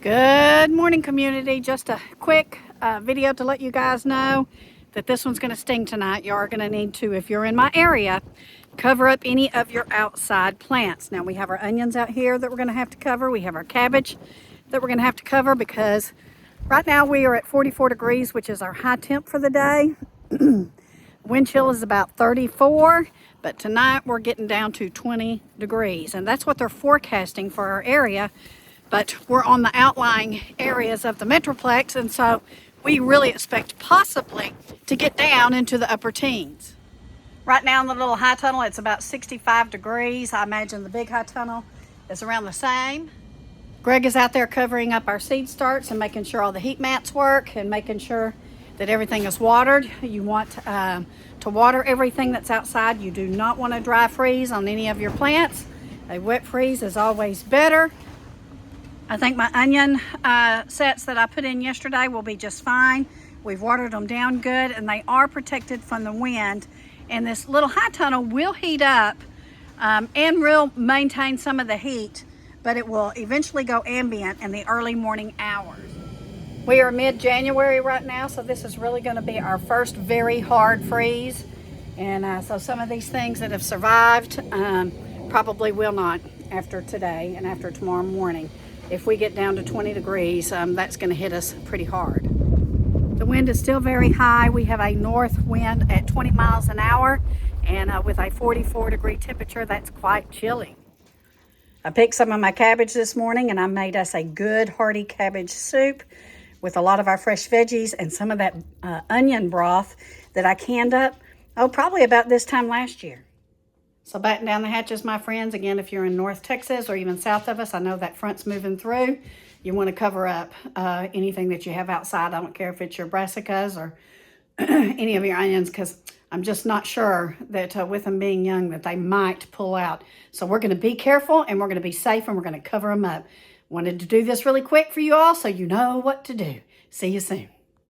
Good morning, community. Just a quick video to let you guys know that this one's going to sting tonight. You are going to need to, if you're in my area, cover up any of your outside plants. Now we have our onions out here that we're going to have to cover. We have our cabbage that we're going to have to cover because right now we are at 44 degrees, which is our high temp for the day. Wind chill is about 34, but tonight we're getting down to 20 degrees, and that's what they're forecasting for our area. But we're on the outlying areas of the Metroplex, and so we really expect possibly to get down into the upper teens. Right now in the little high tunnel, it's about 65 degrees. I imagine the big high tunnel is around the same. Greg is out there covering up our seed starts and making sure all the heat mats work and making sure that everything is watered. You want to water everything that's outside. You do not want to dry freeze on any of your plants. A wet freeze is always better. I think my onion sets that I put in yesterday will be just fine. We've watered them down good, and they are protected from the wind. And this little high tunnel will heat up and will maintain some of the heat, but it will eventually go ambient in the early morning hours. We are mid-January right now, so this is really going to be our first very hard freeze. And so some of these things that have survived probably will not after today and after tomorrow morning. If we get down to 20 degrees, that's going to hit us pretty hard. The wind is still very high. We have a north wind at 20 miles an hour, and with a 44 degree temperature, that's quite chilly. I picked some of my cabbage this morning, and I made us a good hearty cabbage soup with a lot of our fresh veggies and some of that onion broth that I canned up, probably about this time last year. So batten down the hatches, my friends. Again, if you're in North Texas or even south of us, I know that front's moving through. You want to cover up anything that you have outside. I don't care if it's your brassicas or any of your onions, because I'm just not sure that with them being young that they might pull out. So we're going to be careful, and we're going to be safe, and we're going to cover them up. Wanted to do this really quick for you all so you know what to do. See you soon.